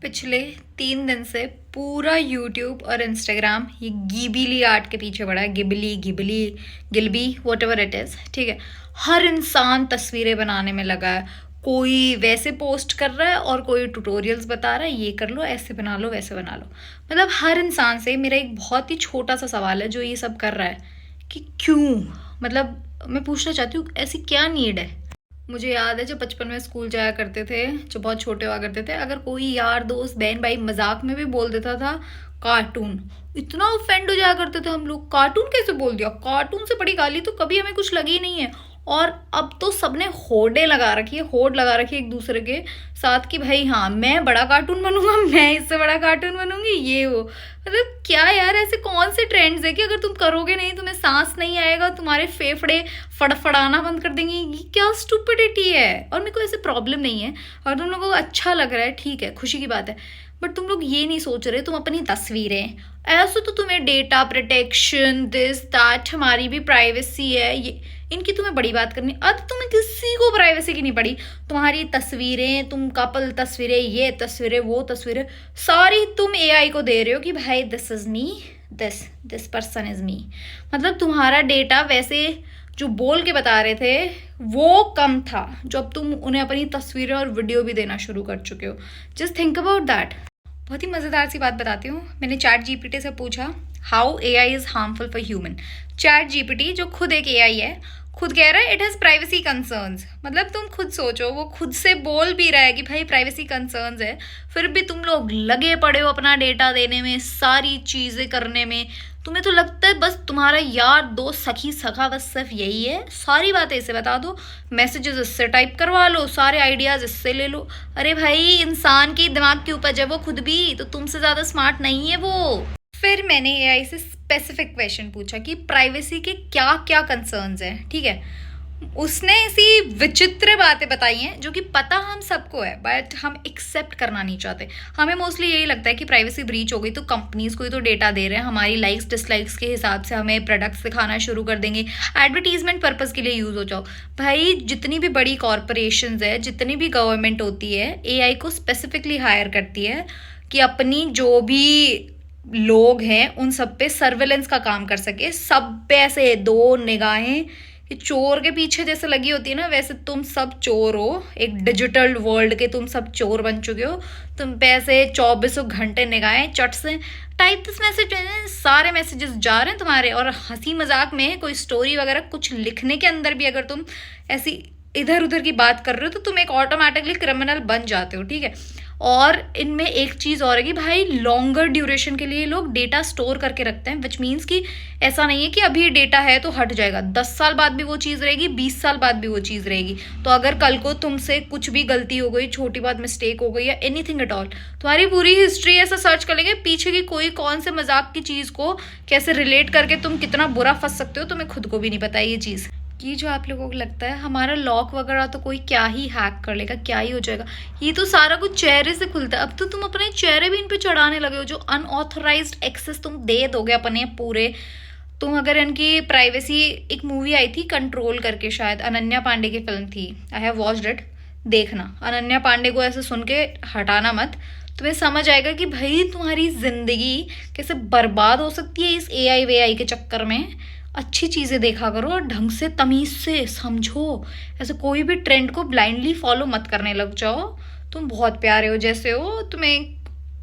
पिछले 3 दिन से पूरा यूट्यूब और इंस्टाग्राम ये गिबिली आर्ट के पीछे पड़ा है। गिबली गिबली गिलबी वॉट एवर इट इज़, ठीक है। हर इंसान तस्वीरें बनाने में लगा है। कोई वैसे पोस्ट कर रहा है और कोई ट्यूटोरियल्स बता रहा है, ये कर लो, ऐसे बना लो, वैसे बना लो। मतलब हर इंसान से मेरा एक बहुत ही छोटा सा सवाल है जो ये सब कर रहा है कि क्यों। मतलब मैं पूछना चाहती हूँ ऐसी क्या नीड है। मुझे याद है जब बचपन में स्कूल जाया करते थे, जो बहुत छोटे हुआ करते थे, अगर कोई यार दोस्त बहन भाई मजाक में भी बोल देता था कार्टून, इतना ऑफेंड हो जाया करते थे हम लोग। कार्टून कैसे बोल दिया, कार्टून से बड़ी गाली तो कभी हमें कुछ लगी नहीं है। और अब तो सबने होड़े लगा रखी है, होड़ लगा रखी है एक दूसरे के साथ कि भाई हाँ मैं बड़ा कार्टून बनूंगा, मैं इससे बड़ा कार्टून बनूंगी, ये वो। मतलब क्या यार, ऐसे कौन से ट्रेंड्स है कि अगर तुम करोगे नहीं तुम्हें सांस नहीं आएगा, तुम्हारे फेफड़े फड़फड़ाना बंद कर देंगे। ये क्या स्टुपिडिटी है। और मेरे को ऐसे प्रॉब्लम नहीं है, और तुम लोगों को अच्छा लग रहा है, ठीक है, खुशी की बात है। बट तुम लोग ये नहीं सोच रहे, तुम अपनी तस्वीरें ऐसे तो तुम्हें डेटा प्रोटेक्शन दिस दैट, हमारी भी प्राइवेसी है, ये इनकी तुम्हें बड़ी बात करनी। अब तुम्हें किसी को प्राइवेसी की नहीं पड़ी। तुम्हारी तस्वीरें, तुम कपल तस्वीरें, ये तस्वीरें, वो तस्वीरें, सारी तुम एआई को दे रहे हो कि भाई this is me, this person is me. मतलब तुम्हारा डेटा वैसे जो बोल के बता रहे थे वो कम था, जो अब तुम उन्हें अपनी तस्वीरें और वीडियो भी देना शुरू कर चुके हो। Just think about that. बहुत ही मज़ेदार सी बात बताती हूँ। मैंने चैट जीपीटी से पूछा how AI is harmful for human. Chat GPT जो खुद एक एआई है, खुद कह रहा है इट हैज़ प्राइवेसी कंसर्न्स। मतलब तुम खुद सोचो, वो खुद से बोल भी रहा है कि भाई प्राइवेसी कंसर्न्स है, फिर भी तुम लोग लगे पड़े हो अपना डेटा देने में, सारी चीज़ें करने में। तुम्हें तो लगता है बस तुम्हारा यार दोस्त सखी सखा बस सिर्फ यही है, सारी बातें इसे बता दो, मैसेजेस इससे टाइप करवा लो, सारे आइडियाज़ इससे ले लो। अरे भाई इंसान के दिमाग की उपज है वो खुद भी, तो तुमसे ज़्यादा स्मार्ट नहीं है वो। फिर मैंने एआई से स्पेसिफिक क्वेश्चन पूछा कि प्राइवेसी के क्या क्या कंसर्न्स हैं, ठीक है। उसने ऐसी विचित्र बातें बताई हैं जो कि पता हम सबको है, बट हम एक्सेप्ट करना नहीं चाहते। हमें मोस्टली यही लगता है कि प्राइवेसी ब्रीच हो गई तो कंपनीज को ही तो डेटा दे रहे हैं, हमारी लाइक्स डिसलाइक्स के हिसाब से हमें प्रोडक्ट्स दिखाना शुरू कर देंगे, एडवर्टीजमेंट पर्पज़ के लिए यूज़ हो जाओ। भाई जितनी भी बड़ी कॉरपोरेशंस है, जितनी भी गवर्नमेंट होती है, एआई को स्पेसिफिकली हायर करती है कि अपनी जो भी लोग हैं उन सब पे सर्वेलेंस का काम कर सके। सब पे ऐसे दो निगाहें चोर के पीछे जैसे लगी होती है ना, वैसे तुम सब चोर हो, एक डिजिटल वर्ल्ड के तुम सब चोर बन चुके हो। तुम पे ऐसे 24 घंटे निगाहें चट से टाइप दिस मैसेज, सारे मैसेजेस जा रहे हैं तुम्हारे। और हंसी मजाक में कोई स्टोरी वगैरह कुछ लिखने के अंदर भी अगर तुम ऐसी इधर उधर की बात कर रहे हो तो तुम एक ऑटोमेटिकली क्रिमिनल बन जाते हो, ठीक है। और इनमें एक चीज़ और है कि भाई लॉन्गर ड्यूरेशन के लिए लोग डेटा स्टोर करके रखते हैं, विच मीन्स कि ऐसा नहीं है कि अभी डेटा है तो हट जाएगा, 10 साल बाद भी वो चीज़ रहेगी, 20 साल बाद भी वो चीज़ रहेगी। तो अगर कल को तुमसे कुछ भी गलती हो गई, छोटी बात मिस्टेक हो गई या एनीथिंग एट ऑल, तुम्हारी पूरी हिस्ट्री ऐसा सर्च कर लेंगे, पीछे की कोई कौन से मजाक की चीज़ को कैसे रिलेट करके तुम कितना बुरा फंस सकते हो तुम्हें खुद को भी नहीं पता ये चीज़। कि जो आप लोगों को लगता है हमारा लॉक वगैरह तो कोई क्या ही हैक कर लेगा, क्या ही हो जाएगा, ये तो सारा कुछ चेहरे से खुलता है। अब तो तुम अपने चेहरे भी इन पे चढ़ाने लगे हो, जो अनऑथराइज्ड एक्सेस तुम दे दोगे अपने पूरे। तुम अगर इनकी प्राइवेसी, एक मूवी आई थी कंट्रोल करके, शायद अनन्या पांडे की फिल्म थी, आई हैव वॉच्ड इट, देखना। अनन्या पांडे को ऐसे सुन के हटाना मत, तुम्हें समझ आएगा कि भाई तुम्हारी जिंदगी कैसे बर्बाद हो सकती है इस एआई वेआई के चक्कर में। अच्छी चीज़ें देखा करो और ढंग से तमीज़ से समझो। ऐसे कोई भी ट्रेंड को ब्लाइंडली फॉलो मत करने लग जाओ। तुम बहुत प्यारे हो जैसे हो, तुम्हें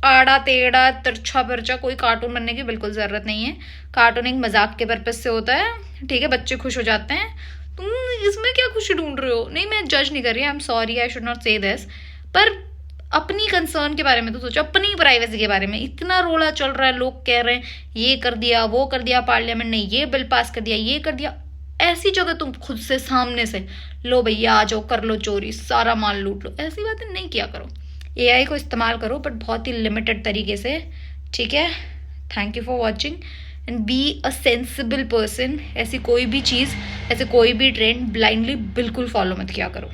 आड़ा टेढ़ा तिरछा बिरछा कोई कार्टून बनने की बिल्कुल ज़रूरत नहीं है। कार्टून एक मजाक के पर्पज़ से होता है, ठीक है, बच्चे खुश हो जाते हैं। तुम इसमें क्या खुशी ढूंढ रहे हो। नहीं, मैं जज नहीं कर रही, I am sorry, I should not से दिस, पर अपनी कंसर्न के बारे में तो सोचो, अपनी प्राइवेसी के बारे में। इतना रोला चल रहा है, लोग कह रहे हैं ये कर दिया, वो कर दिया, पार्लियामेंट ने ये बिल पास कर दिया, ये कर दिया। ऐसी जगह तुम खुद से सामने से लो भैया आ जाओ, कर लो चोरी, सारा माल लूट लो, ऐसी बातें नहीं किया करो। एआई को इस्तेमाल करो बट बहुत ही लिमिटेड तरीके से, ठीक है। Thank you for watching and be a sensible person. ऐसी कोई भी चीज़, ऐसे कोई भी ट्रेंड ब्लाइंडली बिल्कुल फॉलो मत किया करो।